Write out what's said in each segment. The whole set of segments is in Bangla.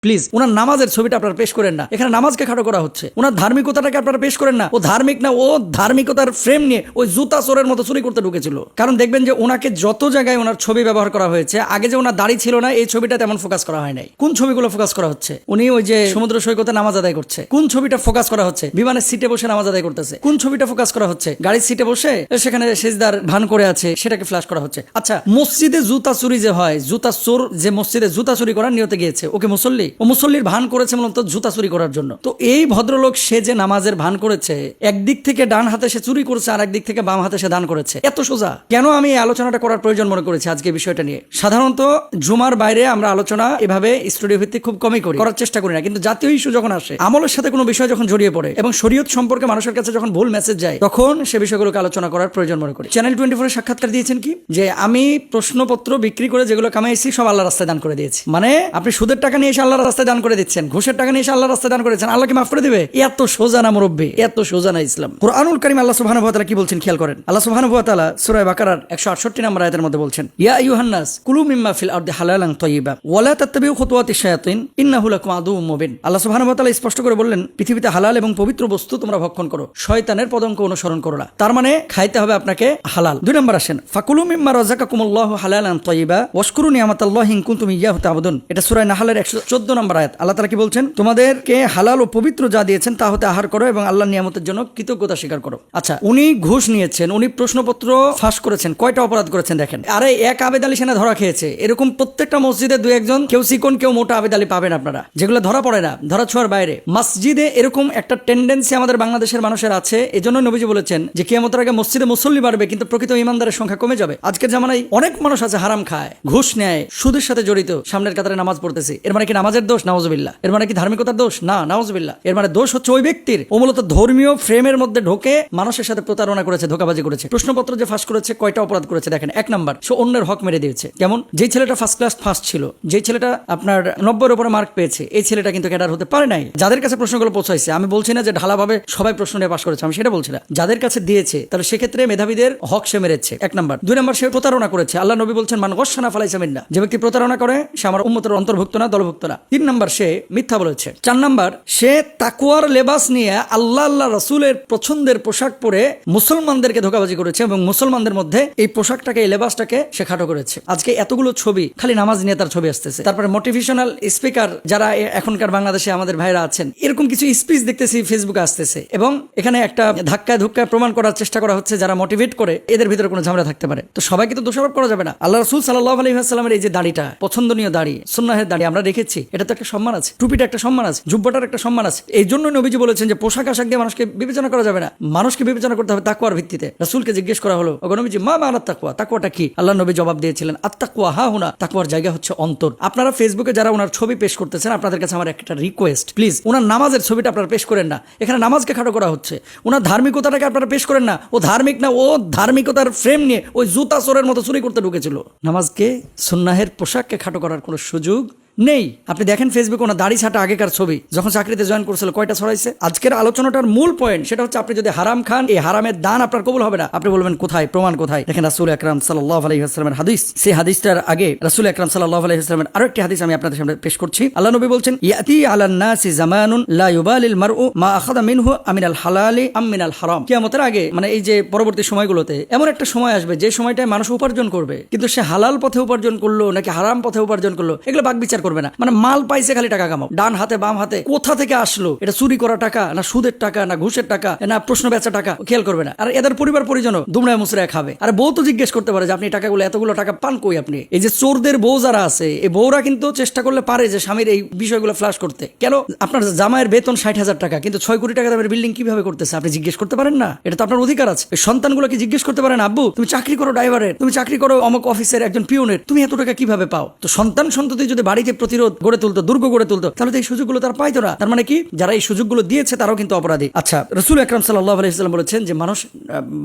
প্লিজ ওনার নামাজের ছবিটা আপনারা পেশ করেন না, এখানে নামাজকে খাটো করা হচ্ছে। ওনার ধার্মিকতাটাকে আপনারা পেশ করেন না, ও ধার্মিক না, ও ধার্মিকতার ফ্রেম নিয়ে ওই জুতা চোরের মতো চুরি করতে ঢুকেছিল। কারণ দেখবেন যে ওনাকে যত জায়গায় ওনার ছবি ব্যবহার করা হয়েছে, আগে যে ওনার দাড়ি ছিল না এই ছবিটা তেমন ফোকাস করা হয় নাই। কোন ছবিগুলো ফোকাস করা হচ্ছে? উনি ওই যে সমুদ্র সৈকতে নামাজ আদায় করছে, কোন ছবিটা ফোকাস করা হচ্ছে? বিমানের সিটে বসে নামাজ আদায় করতেছে, কোন ছবিটা ফোকাস করা হচ্ছে? গাড়ির সিটে বসে সেখানে সেজদার ভান করে আছে, সেটাকে ফ্ল্যাশ করা হচ্ছে। আচ্ছা, মসজিদে জুতা চুরি যে হয়, জুতা চোর যে মসজিদে জুতা চুরি করার নিয়তে গিয়েছে, ওকে মুসল্লি, ও মুসল্লির ভান করেছে মূলত জুতা চুরি করার জন্য। তো এই ভদ্রলোক সে যে নামাজের ভান করেছে, একদিক থেকে ডান হাতে সে চুরি করেছে, আর একদিক থেকে বাম হাতে সে দান করেছে। এত সোজা কেন আমি এই আলোচনাটা করার প্রয়োজন মনে করেছি আজকে বিষয়টা নিয়ে? সাধারণত জুমার বাইরে আমরা আলোচনা এভাবে স্টুডিও ভিত্তিক খুব কমই করার চেষ্টা করি না, কিন্তু জাতীয় ইস্যু যখন আসে, আমলের সাথে কোনো বিষয় যখন জড়িয়ে পড়ে এবং শরীয়ত সম্পর্কে মানুষের কাছে যখন ভুল মেসেজ যায়, তখন সে বিষয়গুলোকে আলোচনা করার প্রয়োজন মনে করি। চ্যানেল 24 সাক্ষাৎকার দিয়েছেন কি যে আমি প্রশ্নপত্র বিক্রি করে যেগুলো কামাইছি সব আল্লাহর রাস্তায় দান করে দিয়েছি। মানে আপনি সুদের টাকা নিয়ে এসে আল্লাহর রাস্তায় দান করে দিচ্ছেন, ঘুষের টাকা নিয়ে এসে আল্লাহর রাস্তায় দান করেছেন, আল্লাহকে মাফ করে দিবে? এত সোজা না মুরব্বি, এত সোজা না ইসলাম। কুরআনুল কারীম আল্লাহ সুবহানাহু ওয়া তাআলা কি বলছেন খেয়াল করেন। আল্লাহ সুবহানাহু ওয়া তাআলা সূরা বাকারার 168 নম্বর আয়াতের মধ্যে বলছেন, ইয়া আইয়ুহান নাস কুলু মিম্মা ফিল আরদি হালালান তাইয়্যিবা ওয়া লা তাত্তাবিউ খুতুওয়াতিশ শায়াতিন ইন্নাহু লাকুম আদুউম মুবিন। আল্লাহ সুবহানাহু ওয়া তাআলা স্পষ্ট করে বললেন, পৃথিবীতে হালাল এবং পবিত্র বস্তু তোমরা ভক্ষণ করো, শয়তানের পদঙ্ক অনুসরণ করো না। তার মানে খাইতে হবে আপনাকে হালাল। 2 নম্বর আসেন, ফাকুলু মিম্মা রাযাকাকুমুল্লাহু হালালান তাইয়্যিবা ওয়াশকুরু নি'মাতাল্লাহি ইন কুনতুম ইয়্যাহু তা'বুদুন। এটা সূরা নাহলের 114 নম্বর আয়াত। আল্লাহ তাআলা কি বলছেন? তোমাদেরকে হালাল ও পবিত্র যা দিয়েছেন তা হতে আহার করো এবং আল্লাহর নিয়ামতের জন্য কৃতজ্ঞতা স্বীকার করো। আচ্ছা, উনি ঘুষ নিয়েছেন, উনি প্রশ্নপত্র ফাঁস করেছেন, কয়টা অপরাধ করেছেন দেখেন। আরে এক আবেদ আলী সেনা ধরা খেয়েছে, এরকম প্রত্যেকটা মসজিদে 2-1 কেউ চিকন কেউ মোটা আবেদ আলী পাবেন আপনারা, যেগুলো ধরা পড়ে না, ধরা ছোঁয়ার বাইরে। মসজিদে এরকম একটা টেন্ডেন্সি আমাদের বাংলাদেশের মানুষের আছে। এজন্য নবীজি বলেছেন যে কিয়ামতের আগে মসজিদে মুসল্লি বাড়বে কিন্তু প্রকৃত ইমানদারের সংখ্যা কমে যাবে। আজকের জামানায় অনেক মানুষ আছে হারাম খায়, ঘুষ নেয়, সুদের সাথে জড়িত, সামনের কাতারে নামাজ পড়তেছে। এর মানে কি নামাজের দোষ? নাউজুবিল্লাহ। এর মানে কি ধার্মিকতার দোষ? না, নাউজুবিল্লাহ। এর মানে দোষ হচ্ছে ওই ব্যক্তির, ও মূলত ধর্মীয় ফ্রেমের মধ্যে ঢোকে মানুষের সাথে প্রতারণা করেছে, ধোঁকাবাজি করেছে। প্রশ্নপত্র যে ফাঁস করেছে, কয়টা অপরাধ করেছে দেখেন। 1 নাম্বার, সে অন্যের হক মেরে দিয়েছে। কেমন? যেই ছেলেটা ফার্স্ট ক্লাস ফার্স্ট ছিল, যেই ছেলেটা আপনার 90-এর উপরে মার্ক পেয়েছে, এই ছেলেটা কিন্তু ক্যাডার হতে পারে নাই। যাদের কাছে প্রশ্নগুলো পৌঁছাইছে, আমি বলছি না যে ঢালাভাবে সবাই প্রশ্ন নিয়ে পাশ করেছে, আমি সেটা বলছি না, যাদের কাছে দিয়েছে তাহলে সেক্ষেত্রে মেধাবীদের হক সে মেরেছে। 1 নাম্বার। 2 নাম্বার, সে প্রতারণা করেছে। আল্লাহ নবী বলছেন, মান গশশানা ফালাইসা মিন্না। যে ব্যক্তি প্রতারণা করে সে আমার উম্মতের অন্তর্ভুক্ত না, দলভুক্ত না। 3 নাম্বার, সে মিথ্যা বলেছে। 4 নাম্বার, সে তাকওয়ার লেবাস নিয়ে আল্লাহ রাসূলের পছন্দের পোশাক পরে মুসলমানদেরকে ধোঁকাবাজি করেছে এবং মুসলমানদের মধ্যে এই পোশাকটাকে, এই লেবাসটাকে সে খাটো করেছে। আজকে এতগুলো ছবি, খালি নামাজ নিয়ে তার ছবি আসতেছে। তারপরে মোটিভেশনাল স্পিকার যারা এখনকার বাংলাদেশে আমাদের ভাইরা আছেন, এরকম কিছু স্পিচ দেখতেছি ফেসবুকে আসতেছে এবং এখানে একটা ধাক্কায় ধুক্কায় প্রমাণ করার চেষ্টা করা হচ্ছে যারা মোটিভেট করে এদের ভিতরে কোনো ঝামেলা থাকতে পারে। তো সবাইকে তো দোষারোপ করা যাবে না। আল্লাহ রাসূল সাল্লাল্লাহু আলাইহি ওয়াসাল্লামের এই যে দাড়িটা, পছন্দনীয় দাড়ি, সুন্নাহের দাড়ি আমরা রেখেছি, এটা তো একটা সম্মান আছে। টুপিটা একটা সম্মান আছে, জুব্বাটার একটা সম্মান আছে। এই জন্য নবীজি বলেছেন যে পোশাক আশাক দিয়ে মানুষকে বিবেচনা করা যাবে না, মানুষকে বিবেচনা করতে হবে তাকওয়ার ভিত্তিতে। রাসূলকে জিজ্ঞেস করা হলো, ওগো নবীজি, মা মানাত তাকওয়া, তাকওয়াটা কি? আল্লাহ নবী জবাব দিয়েছিলেন, আত-তাকওয়া হাহুনা, তাকওয়ার জায়গা হচ্ছে অন্তর। আপনারা ফেসবুকে যারা ওনার ছবি পেশ করতেছেন, আপনাদের কাছে আমার একটা রিকোয়েস্ট, প্লিজ ওনার নামাজের ছবিটা আপনারা পেশ করেন না, এখানে নামাজকে খাটো করা হচ্ছে। ওনার ধার্মিকতাটাকে আপনারা পেশ করেন না, ও ধার্মিক না, ও ধার্মিকতার ফ্রেম নিয়ে ওই জুতা চোরের মতো চুরি করতে ঢুকেছিল। নামাজকে, সুন্নাহের পোশাককে খাটো করার কোনো সুযোগ নেই। আপনি দেখেন ফেসবুকে ওনার দাড়ি ছাটা আগেকার ছবি, যখন চাকরিতে জয়েন করেছিল কয়টা ছড়াইছে। আজকের আলোচনাটার মূল পয়েন্ট সেটা হচ্ছে, আপনি যদি হারাম খান, এই হারামের দান আপনার কবুল হবে না। আপনি বলবেন কোথায়, প্রমাণ কোথায়? দেখেন রাসূল আকরাম সাল্লাল্লাহু আলাইহি ওয়াসাল্লামের হাদিস। সেই হাদিসটার আগে রাসূল আকরাম সাল্লাল্লাহু আলাইহি ওয়াসাল্লামের আরো একটি হাদিস আমি আপনাদের সামনে পেশ করছি। আল্লাহ নবী বলছেন, ইয়াতি আলান নাসি জামানুন লা ইউবালিল মারউ মা আখাযা মিনহু আমিনাল হালালি আম মিনাল হারাম। কিয়ামতের আগে, মানে এই যে পরবর্তী সময়গুলোতে এমন একটা সময় আসবে যে সময়টায় মানুষ উপার্জন করবে, কিন্তু সে হালাল পথে উপার্জন করলো নাকি হারাম পথে উপার্জন করলো এগুলো বাক বিচার করবে না। মানে মাল পাইছে, খালি টাকা কামাও, ডান হাতে বাম হাতে কোথা থেকে আসলো, এটা চুরি করা টাকা না সুদের টাকা না ঘুষের টাকা না প্রশ্ন বেচা টাকা, খেয়াল করবে না। আর এদের পরিবার পরিজনও দুমড়ায় মুচড়ায় খাবে। আর বউ তো জিজ্ঞেস করতে পারে যে আপনি টাকাগুলো, এতগুলো টাকা পান কই আপনি? এই যে চোরদের বউ যারা আছে, এই বউরা কিন্তু চেষ্টা করলে পারে যে স্বামীর এই বিষয়গুলো ফ্ল্যাশ করতে। কেন? আপনার জামাইয়ের বেতন 60,000 টাকা, কিন্তু 6 কোটি টাকা দামের বিল্ডিং কিভাবে করতেছে আপনি জিজ্ঞেস করতে পারেন না? এটা তো আপনার অধিকার আছে। সন্তানগুলোকে জিজ্ঞেস করতে পারেন, আব্বু তুমি চাকরি করো ড্রাইভারের, তুমি চাকরি করো অমুক অফিসের একজন পিওনের, তুমি এত টাকা কিভাবে পাও? তো সন্তান সন্ততি যদি বাড়িতে প্রতিরোধ গড়ে তুলতো, দুর্গ গড়ে তুলতো, তাহলে তো এই সুযোগগুলো তারা পাইতো না। তার মানে কি, যারা এই সুযোগগুলো দিয়েছে তারাও কিন্তু অপরাধী। আচ্ছা, রাসূল আকরাম সাল্লাল্লাহু আলাইহি ওয়াসাল্লাম বলেছেন যে মানুষ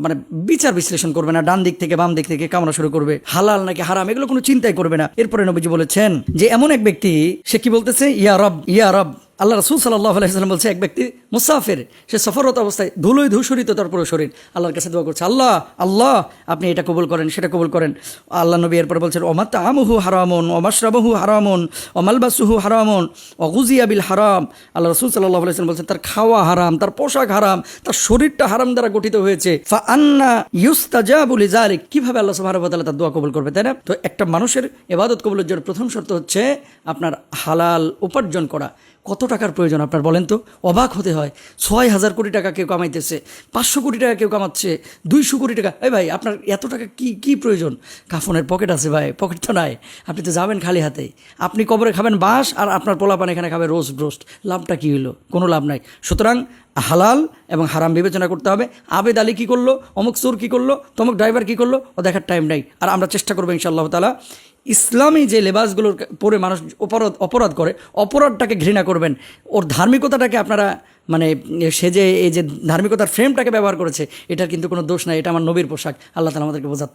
মানে বিচার বিশ্লেষণ করবে না, ডান দিক থেকে বাম দিক থেকে কামনা শুরু করবে, হালাল নাকি হারাম এগুলো কোনো চিন্তাই করবে না। এরপরে নবীজি বলেছেন যে এমন এক ব্যক্তি, সে কি বলতেছে, ইয়া রব ইয়া রব। আল্লাহ রাসূল সাল্লাল্লাহু আলাইহি ওয়াসাল্লাম বলছে, এক ব্যক্তি মুসাফির, সে সফররত অবস্থায় ধুলোয় ধূসরিত তার পুরো শরীর, আল্লাহর কাছে দোয়া করছে, আল্লাহ আল্লাহ আপনি এটা কবুল করেন, সেটা কবুল করেন। আল্লাহ নবী এরপর বলছেন, ওমাত আমুহু হারামুন, ওমাশরাবহু হারামুন, ওমালবাসুহু হারামুন, অগুজিয়া বিল হারাম। আল্লাহ রসুল সাল্লাল্লাহু আলাইহি ওয়াসাল্লাম বলছেন, তার খাওয়া হারাম, তার পোশাক হারাম, তার শরীরটা হারাম দ্বারা গঠিত হয়েছে। ফা আন্না ইউস্তাজাবু লিযালিক, কিভাবে আল্লাহ সুবহানাহু ওয়া তাআলা তার দোয়া কবুল করবে, তাই না? তো একটা মানুষের ইবাদত কবুলের জন্য প্রথম শর্ত হচ্ছে আপনার হালাল উপার্জন করা। কত টাকার প্রয়োজন আপনার বলেন তো? অবাক হতে হয়, 6,000 কোটি টাকা কেউ কামাইতেছে, 500 কোটি টাকা কেউ কামাচ্ছে, 200 কোটি টাকা। এই ভাই, আপনার এত টাকা কি প্রয়োজন? কাফনের পকেট আছে ভাই, পকেট তো নাই, আপনি তো যাবেন খালি হাতে। আপনি কবরে খাবেন বাঁশ, আর আপনার পোলাপান এখানে খাবে রোস্ট। লাভটা কী হলো? কোনো লাভ নাই। সুতরাং হালাল এবং হারাম বিবেচনা করতে হবে। আবেদ আলী কী করলো, অমুক চোর কী করলো, তমুক ড্রাইভার কী করলো, ও দেখার টাইম নাই। আর আমরা চেষ্টা করবো ইনশাআল্লাহ তাআলা ইসলামী যে লেবাসগুলোর পরে মানুষ অপরাধ করে, অপরাধটাকে ঘৃণা করবেন। ওর ধার্মিকতাটাকে আপনারা মানে সে যে এই যে ধার্মিকতার ফ্রেমটাকে ব্যবহার করেছে, এটার কিন্তু কোনো দোষ নাই, এটা আমার নবীর পোশাক। আল্লাহ তাআলা আমাদেরকে বোঝাতে